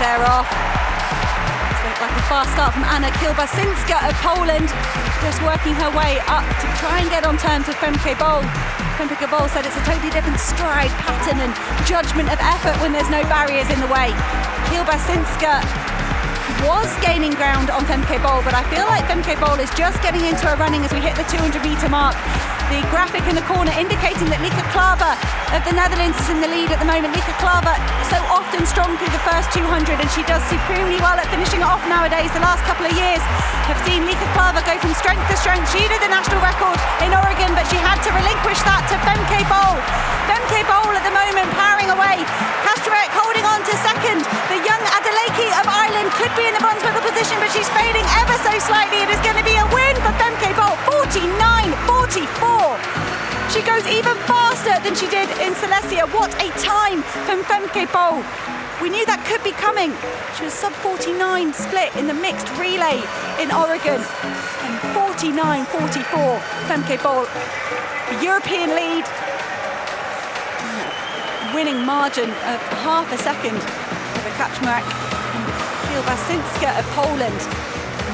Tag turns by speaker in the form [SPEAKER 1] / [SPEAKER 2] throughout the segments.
[SPEAKER 1] they're off. It's like a fast start from Anna Kilbasinska of Poland, just working her way up to try and get on terms with Femke Bol. Femke Bol said it's a totally different stride pattern and judgment of effort when there's no barriers in the way. Kilbasinska was gaining ground on Femke Bol, but I feel like Femke Bol is just getting into her running as we hit the 200-metre mark. The graphic in the corner indicating that Lieke Klaver of the Netherlands is in the lead at the moment. Lieke Klaver so often strong through the first 200, and she does supremely well at finishing it off nowadays. The last couple of years have seen Lieke Klaver go from strength to strength. She did the national record in Oregon, but she had to relinquish that to Femke Bol. Femke Bol at the moment powering away. Kastrek holding on to second. The young Adeleke of Ireland could be in the bronze medal position, but she's fading ever so slightly. It is going to be a win for Femke Bol, 49.44. She goes even faster than she did in Silesia. What a time from Femke Bol. We knew that could be coming. She was sub-49 split in the mixed relay in Oregon. And 49.44, Femke Bol, the European lead. Winning margin of half a second over Kaczmarek and Kilbasinska of Poland.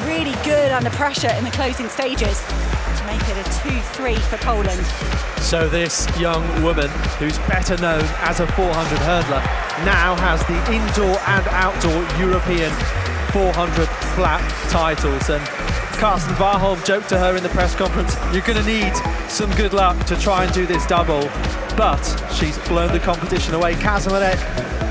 [SPEAKER 1] Really good under pressure in the closing stages to make it a 2-3 for Poland.
[SPEAKER 2] So this young woman, who's better known as a 400 hurdler, now has the indoor and outdoor European 400 flat titles. And Carsten Warholm joked to her in the press conference, you're going to need some good luck to try and do this double. But she's blown the competition away. Kaczmarek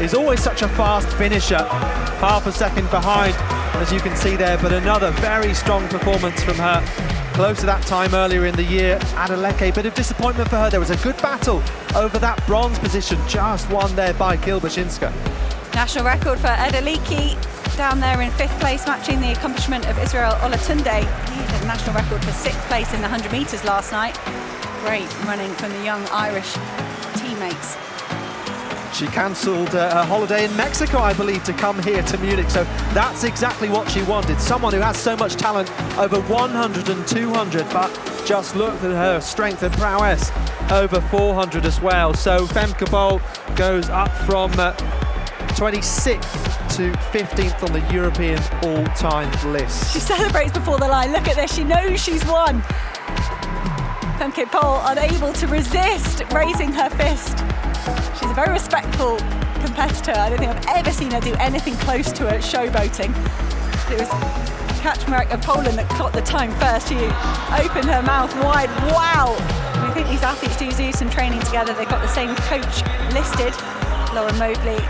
[SPEAKER 2] is always such a fast finisher, half a second behind, as you can see there, but another very strong performance from her. Close to that time earlier in the year. Adeleke, bit of disappointment for her. There was a good battle over that bronze position, just won there by Kilbasinska.
[SPEAKER 1] National record for Adeleke down there in 5th place, matching the accomplishment of Israel Olatunde. He had a national record for 6th place in the 100 metres last night. Great running from the young Irish teammates.
[SPEAKER 2] She cancelled her holiday in Mexico, I believe, to come here to Munich, so that's exactly what she wanted. Someone who has so much talent over 100 and 200, but just looked at her strength and prowess over 400 as well. So Femke Bol goes up from 26th to 15th on the European all-time list.
[SPEAKER 1] She celebrates before the line. Look at this, she knows she's won. Femke Bol unable to resist raising her fist. She's a very respectful competitor. I don't think I've ever seen her do anything close to a showboating. It was Kaczmarek of Poland that clocked the time first. She opened her mouth wide. Wow! I think these athletes do some training together. They've got the same coach listed, Lauren Mobley.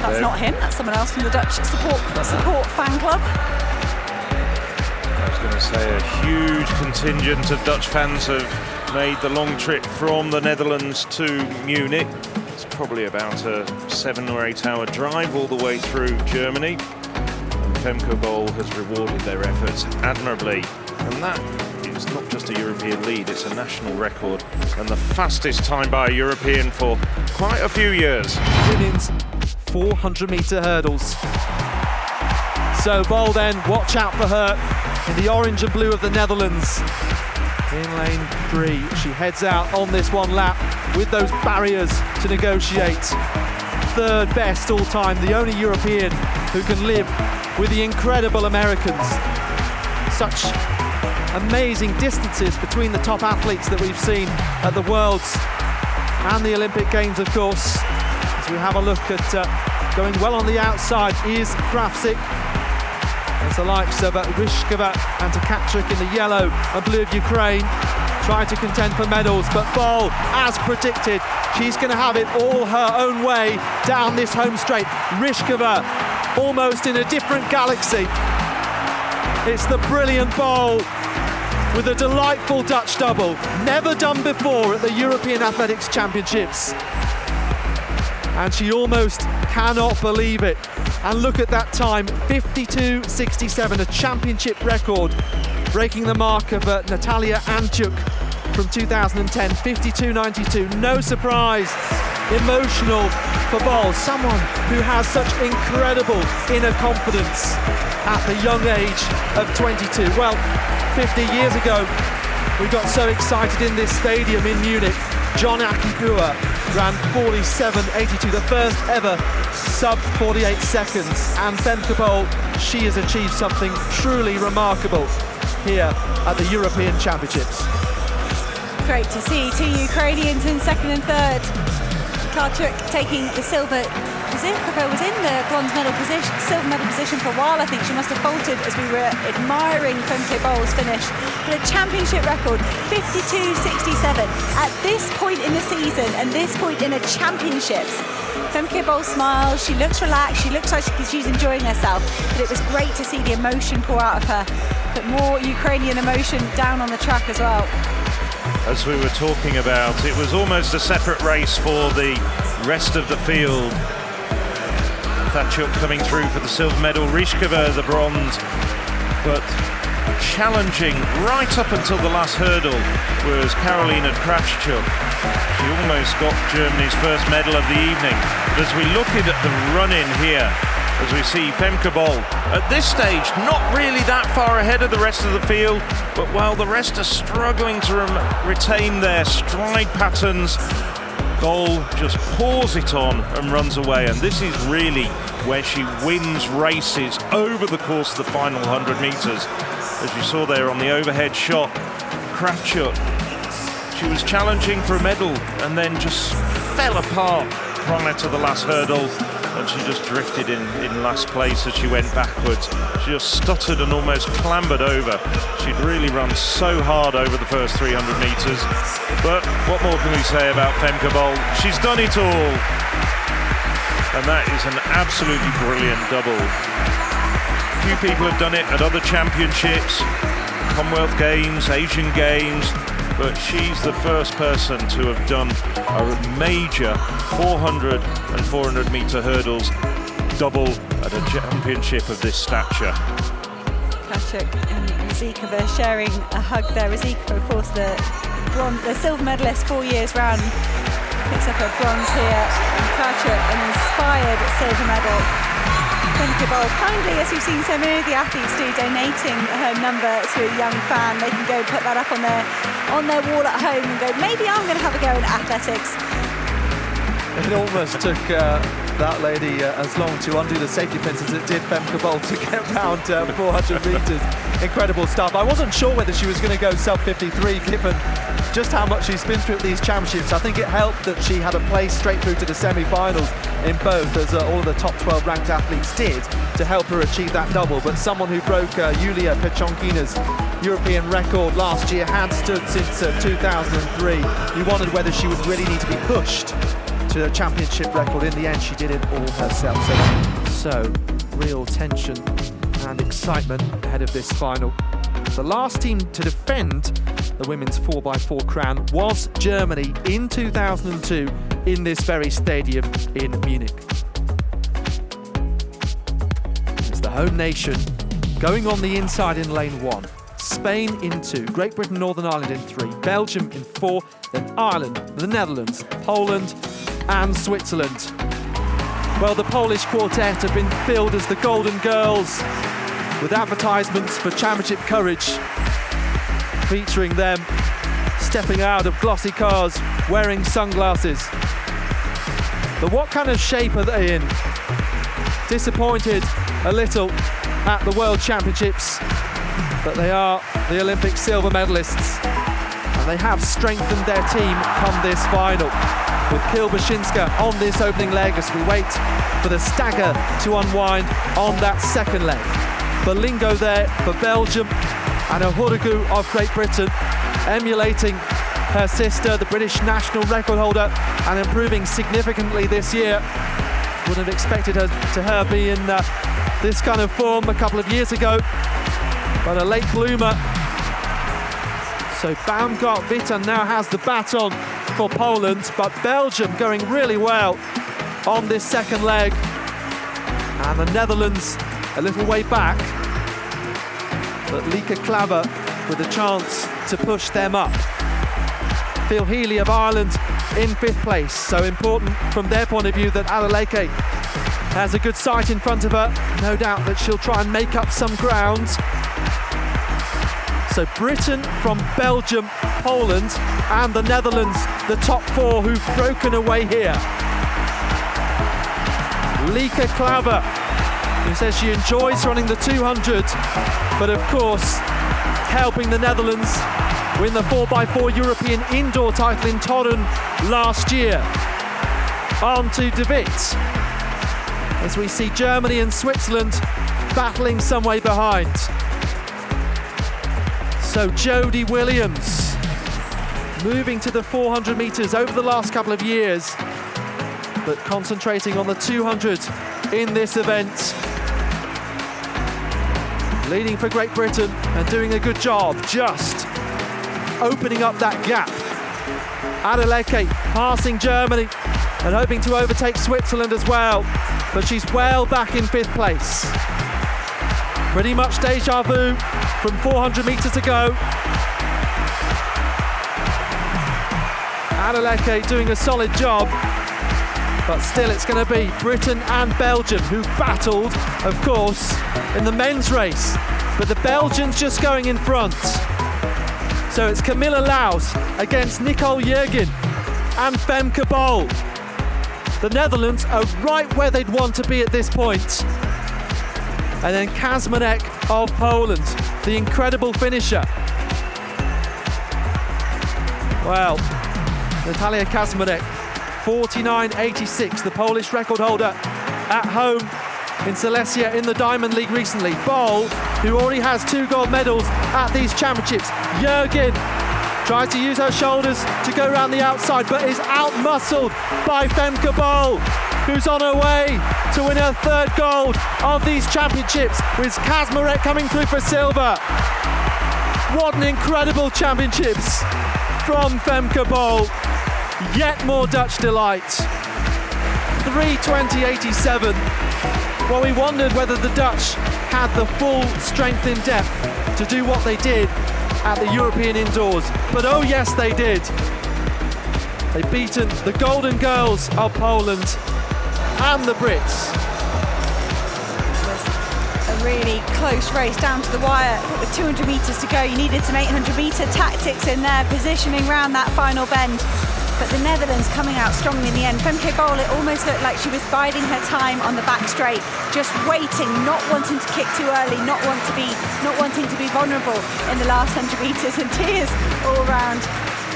[SPEAKER 1] That's not him, that's someone else from the Dutch support fan club.
[SPEAKER 3] I was going to say a huge contingent of Dutch fans have made the long trip from the Netherlands to Munich. It's probably about a 7 or 8 hour drive all the way through Germany. And Femke Bol has rewarded their efforts admirably. And that is not just a European lead, it's a national record and the fastest time by a European for quite a few years.
[SPEAKER 2] Women's 400-metre hurdles. So Bol then, watch out for her in the orange and blue of the Netherlands. In lane 3, she heads out on this one lap with those barriers to negotiate. 3rd best all time, the only European who can live with the incredible Americans. Such amazing distances between the top athletes that we've seen at the Worlds and the Olympic Games, of course. As we have a look at going well on the outside is Grafsik. It's the likes of Ryshkova and Tkachuk in the yellow and blue of Ukraine trying to contend for medals, but Bol, as predicted, she's going to have it all her own way down this home straight. Ryshkova almost in a different galaxy. It's the brilliant Bol with a delightful Dutch double, never done before at the European Athletics Championships. And she almost cannot believe it. And look at that time, 52.67, a championship record, breaking the mark of Natalia Anchuk from 2010, 52.92. No surprise, emotional for Bol, someone who has such incredible inner confidence at the young age of 22. Well, 50 years ago, we got so excited in this stadium in Munich, John Akibua ran 47.82, the first ever sub 48 seconds. And Femke Bol, she has achieved something truly remarkable here at the European Championships.
[SPEAKER 1] Great to see two Ukrainians in second and third. Karchuk taking the silver. Zivkova was in the bronze medal position, silver medal position for a while. I think she must have faltered as we were admiring Femke Bol's finish. But a championship record, 52.67. At this point in the season and this point in a championships, Femke Bol smiles, she looks relaxed, she looks like she's enjoying herself. But it was great to see the emotion pour out of her. But more Ukrainian emotion down on the track as well.
[SPEAKER 3] As we were talking about, it was almost a separate race for the rest of the field. Karchuk coming through for the silver medal, Ryzhkova the bronze, but challenging right up until the last hurdle was Karolina Kravchuk. She almost got Germany's first medal of the evening. But as we look at the run-in here, as we see Femke Bol at this stage not really that far ahead of the rest of the field, but while the rest are struggling to retain their stride patterns, Bol just pours it on and runs away, and this is really where she wins races over the course of the final 100 metres. As you saw there on the overhead shot, Kravchuk, she was challenging for a medal and then just fell apart prior to the last hurdle, and she just drifted in last place as she went backwards. She just stuttered and almost clambered over. She'd really run so hard over the first 300 metres. But what more can we say about Femke Bol? She's done it all. And that is an absolutely brilliant double. Few people have done it at other championships, Commonwealth Games, Asian Games, but she's the first person to have done a major 400 and 400 metre hurdles double at a championship of this stature.
[SPEAKER 1] Karchuk and Ryzhkova sharing a hug there. Ryzhkova, of course, the silver medalist 4 years round, picks up a bronze here. And Karchuk, an inspired silver medal. Femke Bol, kindly, as we've seen so many of the athletes do, donating her number to a young fan. They can go put that up on their wall at home and go, maybe I'm going to have a go in athletics.
[SPEAKER 2] It almost took that lady as long to undo the safety pins as it did Femke Bol to get round 400 metres. Incredible stuff. I wasn't sure whether she was going to go sub-53 given just how much she's been through at these championships. I think it helped that she had a place straight through to the semi-finals in both, as all of the top 12 ranked athletes did, to help her achieve that double. But someone who broke Yulia Pechonkina's European record last year had stood since 2003. You wondered whether she would really need to be pushed to a championship record. In the end, she did it all herself. So real tension and excitement ahead of this final. The last team to defend the women's 4x4 crown was Germany in 2002 in this very stadium in Munich. It's the home nation going on the inside in lane 1. Spain in 2, Great Britain, Northern Ireland in 3, Belgium in 4, then Ireland, the Netherlands, Poland and Switzerland. Well, the Polish quartet have been billed as the Golden Girls, with advertisements for championship courage featuring them stepping out of glossy cars wearing sunglasses. But what kind of shape are they in? Disappointed a little at the World Championships, but they are the Olympic silver medalists, and they have strengthened their team come this final, with Kilbashinska on this opening leg as we wait for the stagger to unwind on that second leg. Berlingo there for Belgium, and Ohurigu of Great Britain, emulating her sister, the British national record holder, and improving significantly this year. Wouldn't have expected her be in this kind of form a couple of years ago, but a late bloomer. So Baumgart-Wittern now has the baton for Poland, but Belgium going really well on this second leg, and the Netherlands a little way back, but Lieke Klaver with a chance to push them up. Phil Healy of Ireland in 5th place, so important from their point of view that Adeleke has a good sight in front of her. No doubt that she'll try and make up some ground. So Britain from Belgium Poland and the Netherlands, the top four who've broken away here. Lieke Klaver, who says she enjoys running the 200, but of course helping the Netherlands win the 4x4 European indoor title in Torun last year. On to De Witt, as we see Germany and Switzerland battling some way behind. So Jodie Williams moving to the 400 metres over the last couple of years, but concentrating on the 200 in this event. Leading for Great Britain and doing a good job, just opening up that gap. Adeleke passing Germany and hoping to overtake Switzerland as well, but she's well back in 5th place. Pretty much deja vu from 400 metres to go. Adeleke doing a solid job, but still it's going to be Britain and Belgium who battled, of course, in the men's race, but the Belgians just going in front. So it's Camilla Laus against Nicole Jürgen and Femke Bol. The Netherlands are right where they'd want to be at this point. And then Kazmarek of Poland, the incredible finisher. Well, Natalia Kazmarek, 49.86, the Polish record holder at home in Silesia in the Diamond League recently. Bol, who already has 2 gold medals at these championships. Jürgen tries to use her shoulders to go around the outside, but is out-muscled by Femke Bol, who's on her way to win her 3rd gold of these championships, with Kazmarek coming through for silver. What an incredible championships from Femke Bol. Yet more Dutch delight. 3:20.87. Well, we wondered whether the Dutch had the full strength in depth to do what they did at the European indoors, but oh yes they did. They've beaten the Golden Girls of Poland and the Brits.
[SPEAKER 1] A really close race down to the wire, but with 200 metres to go, you needed some 800-metre tactics in there, positioning round that final bend. But the Netherlands coming out strongly in the end. Femke Bol, it almost looked like she was biding her time on the back straight, just waiting, not wanting to kick too early, not wanting to be vulnerable in the last 100 metres, and tears all round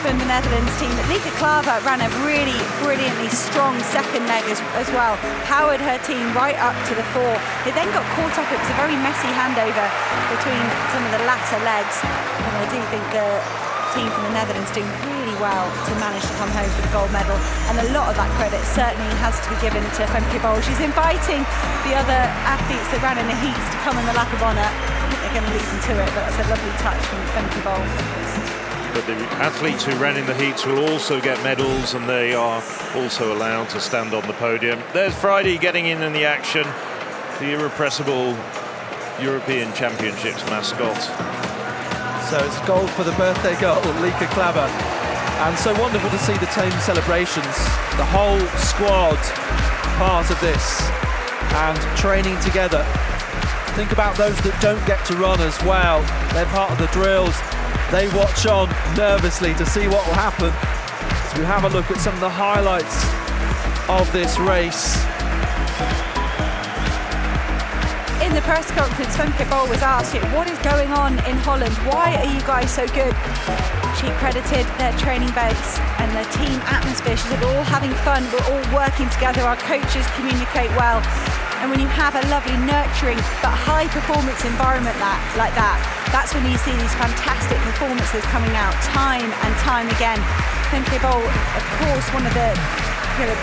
[SPEAKER 1] from the Netherlands team. But Lieke Klaver ran a really brilliantly strong second leg as well, powered her team right up to the 4. They then got caught up. It was a very messy handover between some of the latter legs, and I do think the team from the Netherlands doing really well to manage to come home for the gold medal, and a lot of that credit certainly has to be given to Femke Bol. She's inviting the other athletes that ran in the heats to come in the lap of honour. I think they're going to lead them to it, but it's a lovely touch from Femke Bol.
[SPEAKER 3] But the athletes who ran in the heats will also get medals, and they are also allowed to stand on the podium. There's Friday getting in the action, the irrepressible European Championships mascot.
[SPEAKER 2] So it's gold for the birthday girl, Lieke Klaver. And so wonderful to see the team celebrations, the whole squad part of this and training together. Think about those that don't get to run as well. They're part of the drills. They watch on nervously to see what will happen. So we have a look at some of the highlights of this race.
[SPEAKER 1] In the press conference, Femke Bol was asked, what is going on in Holland? Why are you guys so good? She credited their training beds and their team atmosphere. She said, we're all having fun, we're all working together, our coaches communicate well. And when you have a lovely, nurturing, but high performance environment like that, that's when you see these fantastic performances coming out time and time again. Femke Bol, of course, one of the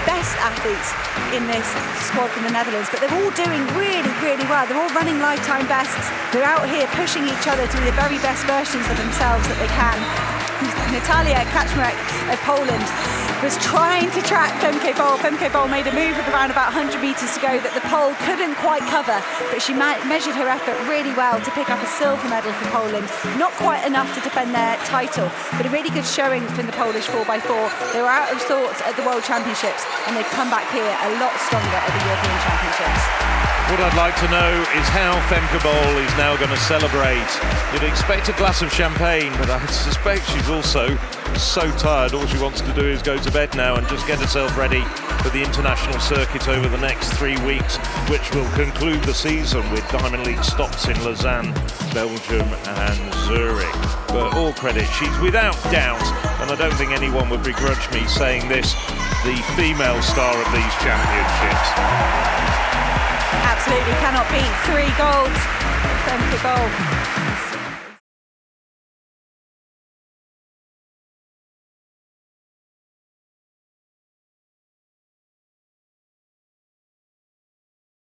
[SPEAKER 1] best athletes in this squad from the Netherlands, but they're all doing really, really well. They're all running lifetime bests. They're out here pushing each other to be the very best versions of themselves that they can. Natalia Kazmarek of Poland was trying to track Femke Bol. Femke Bol made a move with around about 100 metres to go that the pole couldn't quite cover, but she measured her effort really well to pick up a silver medal for Poland. Not quite enough to defend their title, but a really good showing from the Polish 4x4. They were out of sorts at the World Championships, and they've come back here a lot stronger at the European Championships.
[SPEAKER 3] What I'd like to know is how Femke Bol is now going to celebrate. You'd expect a glass of champagne, but I suspect she's also so tired. All she wants to do is go to bed now and just get herself ready for the international circuit over the next 3 weeks, which will conclude the season with Diamond League stops in Lausanne, Belgium and Zurich. But all credit, she's without doubt, and I don't think anyone would begrudge me saying this, the female star of these championships.
[SPEAKER 1] Absolutely cannot beat 3 golds. Femke Bol.